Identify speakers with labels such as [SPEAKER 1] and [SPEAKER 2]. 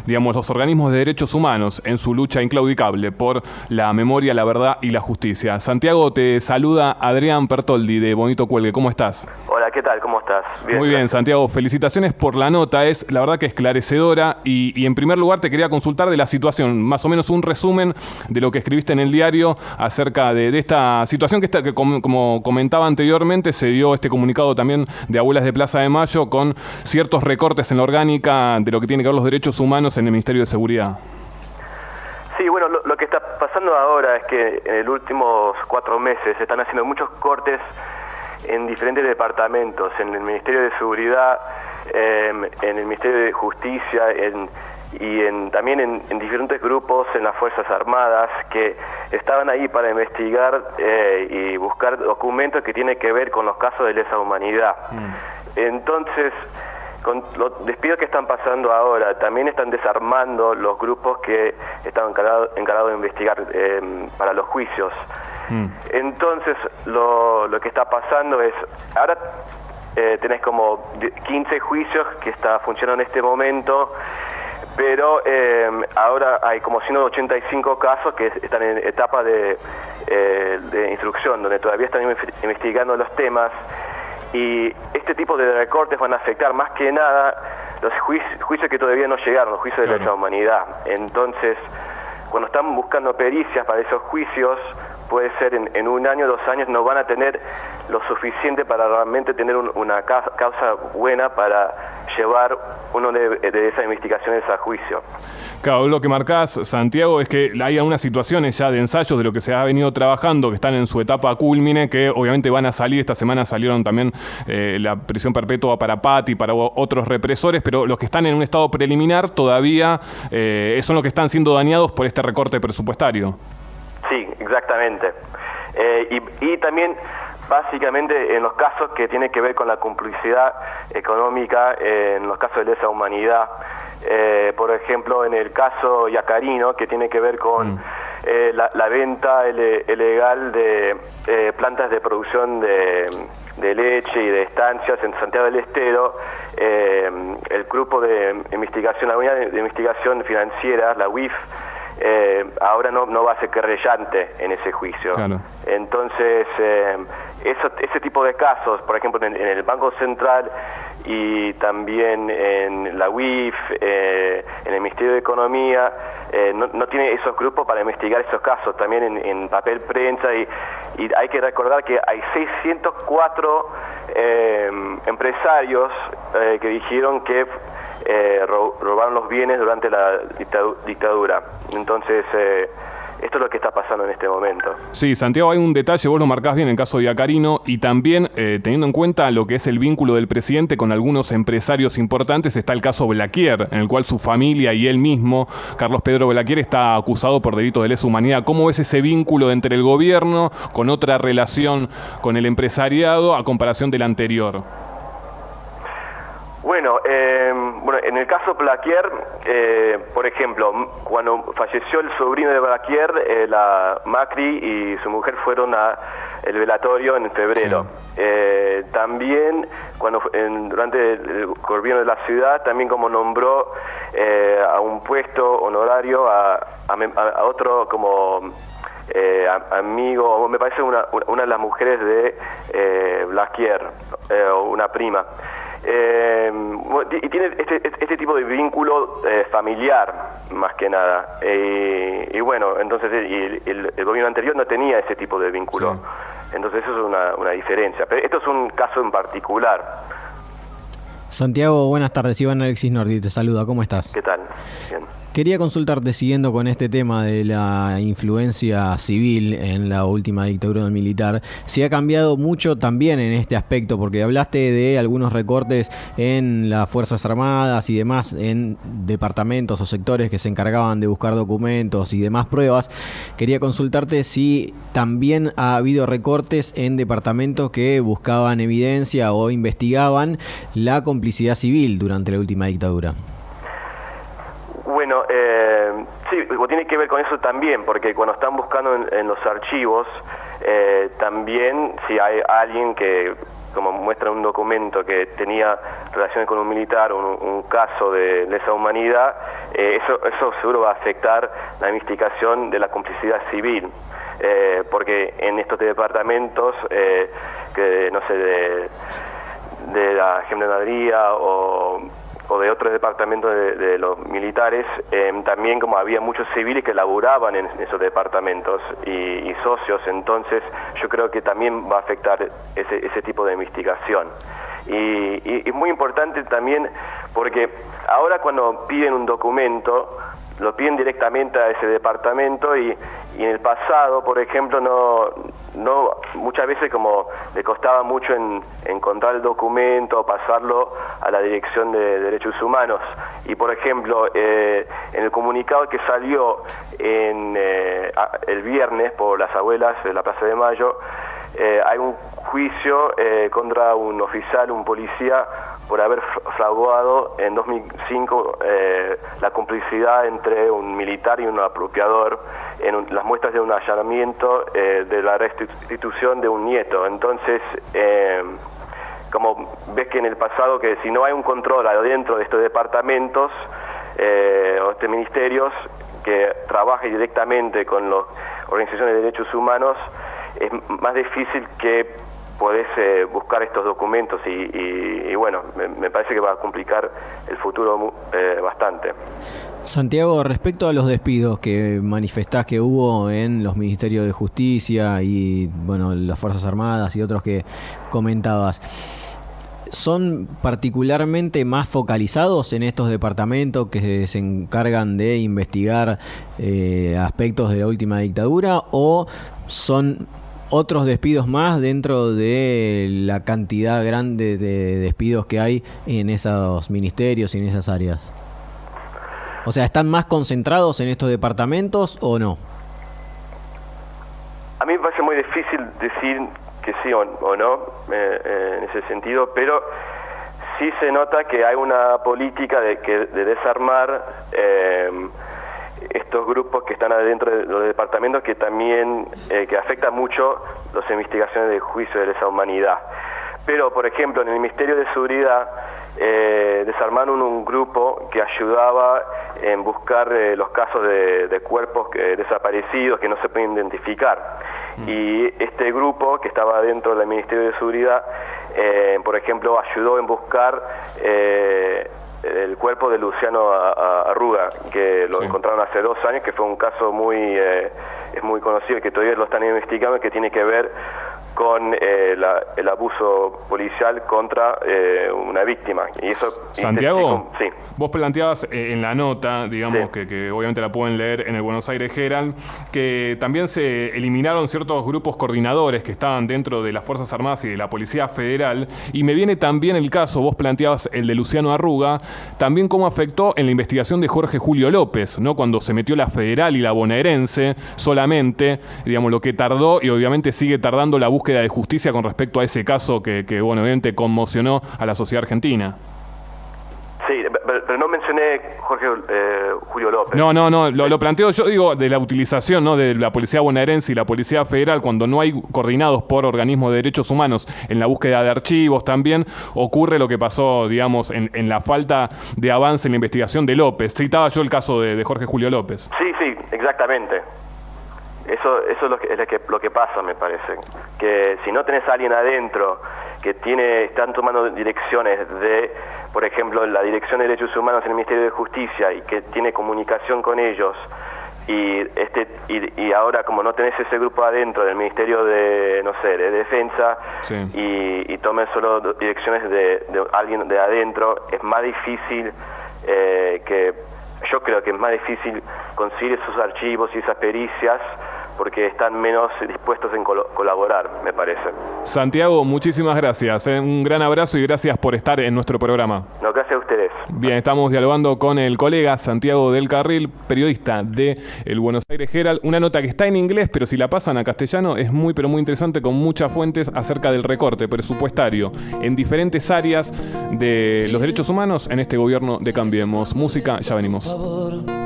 [SPEAKER 1] digamos, los organismos de derechos humanos en su lucha inclaudicable por la memoria, la verdad y la justicia. Santiago, te saluda Adrián Pertoldi de Bonito Cuelgue. ¿Cómo estás?
[SPEAKER 2] Hola, ¿qué tal? ¿Cómo estás?
[SPEAKER 1] Bien, muy bien, Santiago. Felicitaciones por la nota. Es, la verdad, que esclarecedora. Y en primer lugar te quería consultar de la situación, más o menos un resumen de lo que escribiste en el diario acerca de esta situación que como comentaba anteriormente, se dio este comunicado también de Abuelas de Plaza de Mayo con ciertos recortes en la orgánica de lo que tiene que ver los derechos humanos en el Ministerio de Seguridad.
[SPEAKER 2] Sí, bueno, lo que está pasando ahora es que en los últimos 4 meses se están haciendo muchos cortes en diferentes departamentos, en el Ministerio de Seguridad, en el Ministerio de Justicia, también en diferentes grupos en las Fuerzas Armadas que estaban ahí para investigar y buscar documentos que tienen que ver con los casos de lesa humanidad. Entonces, con los despidos que están pasando ahora, también están desarmando los grupos que estaban encargados de investigar para los juicios. Entonces, lo que está pasando es, ahora tenés como 15 juicios que está funcionando en este momento, pero ahora hay como 185 casos que están en etapa de instrucción, donde todavía están investigando los temas. Y este tipo de recortes van a afectar más que nada los juicios que todavía no llegaron, los juicios de lesa humanidad. Entonces, cuando están buscando pericias para esos juicios, puede ser en 1 año, 2 años, no van a tener lo suficiente para realmente tener una causa buena para llevar uno de esas investigaciones a juicio.
[SPEAKER 1] Claro, lo que marcás, Santiago, es que hay algunas situaciones ya de ensayos de lo que se ha venido trabajando que están en su etapa cúlmine, que obviamente van a salir. Esta semana salieron también la prisión perpetua para Patti y para otros represores, pero los que están en un estado preliminar todavía son los que están siendo dañados por este recorte presupuestario. Sí,
[SPEAKER 2] exactamente. Y también, básicamente, en los casos que tienen que ver con la complicidad económica, en los casos de lesa humanidad, por ejemplo, en el caso Yacarino, que tiene que ver con la venta ilegal de plantas de producción de leche y de estancias en Santiago del Estero, el grupo de investigación, la unidad de investigación financiera, la UIF, ahora no va a ser querellante en ese juicio. Claro. Entonces, ese tipo de casos, por ejemplo, en el Banco Central y también en la UIF, en el Ministerio de Economía, no tiene esos grupos para investigar esos casos, también en papel prensa, y hay que recordar que hay 604 empresarios que dijeron que robaron los bienes durante la dictadura. Entonces, esto es lo que está pasando en este momento.
[SPEAKER 1] Sí, Santiago, hay un detalle, vos lo marcás bien en el caso de Yacarino, y también teniendo en cuenta lo que es el vínculo del presidente con algunos empresarios importantes, está el caso Blaquier, en el cual su familia y él mismo, Carlos Pedro Blaquier, está acusado por delitos de lesa humanidad. ¿Cómo ves ese vínculo entre el gobierno con otra relación con el empresariado a comparación del anterior?
[SPEAKER 2] Bueno, en el caso Blaquier, por ejemplo, cuando falleció el sobrino de Blaquier, la Macri y su mujer fueron al velatorio en febrero. Sí. También, durante el gobierno de la ciudad, también como nombró a un puesto honorario a otro como amigo, me parece una de las mujeres de Blaquier, una prima. Y tiene este tipo de vínculo familiar, más que nada. Y bueno, entonces el gobierno anterior no tenía ese tipo de vínculo. Sí. Entonces eso es una diferencia. Pero esto es un caso en particular.
[SPEAKER 3] Santiago, buenas tardes. Iván Alexis Nordi te saluda. ¿Cómo estás?
[SPEAKER 2] ¿Qué tal? Bien.
[SPEAKER 3] Quería consultarte, siguiendo con este tema de la influencia civil en la última dictadura militar, si ha cambiado mucho también en este aspecto, porque hablaste de algunos recortes en las Fuerzas Armadas y demás, en departamentos o sectores que se encargaban de buscar documentos y demás pruebas. Quería consultarte si también ha habido recortes en departamentos que buscaban evidencia o investigaban la complicidad civil durante la última dictadura.
[SPEAKER 2] Bueno, sí, tiene que ver con eso también, porque cuando están buscando en los archivos, también si hay alguien que, como muestra un documento, que tenía relaciones con un militar o un caso de lesa humanidad, eso seguro va a afectar la investigación de la complicidad civil, porque en estos departamentos, que no sé, de la gendarmería o de otros departamentos de los militares, también como había muchos civiles que laburaban en esos departamentos y socios, entonces yo creo que también va a afectar ese tipo de investigación. Y es muy importante también porque ahora cuando piden un documento, lo piden directamente a ese departamento y en el pasado, por ejemplo, no muchas veces como le costaba mucho encontrar el documento o pasarlo a la Dirección de Derechos Humanos. Y por ejemplo, en el comunicado que salió el viernes por las abuelas de la Plaza de Mayo, hay un juicio contra un oficial, un policía, por haber fraguado en 2005 la complicidad entre un militar y un apropiador en las muestras de un allanamiento de la restitución de un nieto. Entonces, como ves que en el pasado, que si no hay un control adentro de estos departamentos o estos ministerios que trabaje directamente con las organizaciones de derechos humanos, es más difícil que podés buscar estos documentos y bueno, me parece que va a complicar el futuro bastante.
[SPEAKER 3] Santiago, respecto a los despidos que manifestás que hubo en los Ministerios de Justicia y bueno, las Fuerzas Armadas y otros que comentabas, ¿son particularmente más focalizados en estos departamentos que se encargan de investigar aspectos de la última dictadura o son otros despidos más dentro de la cantidad grande de despidos que hay en esos ministerios y en esas áreas? O sea, ¿están más concentrados en estos departamentos o no?
[SPEAKER 2] A mí me parece muy difícil decir que sí o no en ese sentido, pero sí se nota que hay una política de desarmar estos grupos que están adentro de los departamentos, que también que afecta mucho las investigaciones de juicio de lesa humanidad. Pero, por ejemplo, en el Ministerio de Seguridad desarmaron un grupo que ayudaba en buscar los casos de cuerpos desaparecidos que no se pueden identificar. Y este grupo que estaba dentro del Ministerio de Seguridad, por ejemplo, ayudó en buscar el cuerpo de Luciano Arruga, que lo encontraron hace 2 años, que fue un caso es muy conocido, que todavía lo están investigando, que tiene que ver con el abuso policial contra una víctima. Y eso,
[SPEAKER 1] Santiago,
[SPEAKER 2] sí.
[SPEAKER 1] Vos planteabas en la nota, digamos,
[SPEAKER 2] sí,
[SPEAKER 1] que obviamente la pueden leer en el Buenos Aires Herald, que también se eliminaron ciertos grupos coordinadores que estaban dentro de las Fuerzas Armadas y de la Policía Federal, y me viene también el caso, vos planteabas el de Luciano Arruga, también cómo afectó en la investigación de Jorge Julio López, ¿no? Cuando se metió la Federal y la bonaerense solamente, digamos, lo que tardó, y obviamente sigue tardando la búsqueda de justicia con respecto a ese caso que bueno, obviamente conmocionó a la sociedad argentina.
[SPEAKER 2] Sí, pero no mencioné Jorge Julio López.
[SPEAKER 1] No, lo planteo yo, digo, de la utilización, ¿no?, de la Policía Bonaerense y la Policía Federal, cuando no hay coordinados por organismos de derechos humanos en la búsqueda de archivos, también ocurre lo que pasó, digamos, en la falta de avance en la investigación de López. Citaba yo el caso de Jorge Julio López.
[SPEAKER 2] Sí, exactamente. Eso es lo que pasa, me parece. Que si no tenés a alguien adentro que están tomando direcciones de, por ejemplo, la Dirección de Derechos Humanos en el Ministerio de Justicia y que tiene comunicación con ellos, y ahora como no tenés ese grupo adentro del Ministerio de, no sé, de Defensa, sí, y tomen solo direcciones de alguien de adentro, es más difícil yo creo que es más difícil conseguir esos archivos y esas pericias porque están menos dispuestos en colaborar, me parece.
[SPEAKER 1] Santiago, muchísimas gracias. Un gran abrazo y gracias por estar en nuestro programa.
[SPEAKER 2] No, gracias a ustedes.
[SPEAKER 1] Bien, estamos dialogando con el colega Santiago del Carril, periodista de El Buenos Aires Herald. Una nota que está en inglés, pero si la pasan a castellano es muy, pero muy interesante, con muchas fuentes acerca del recorte presupuestario en diferentes áreas de los derechos humanos en este gobierno de Cambiemos. Música, ya venimos.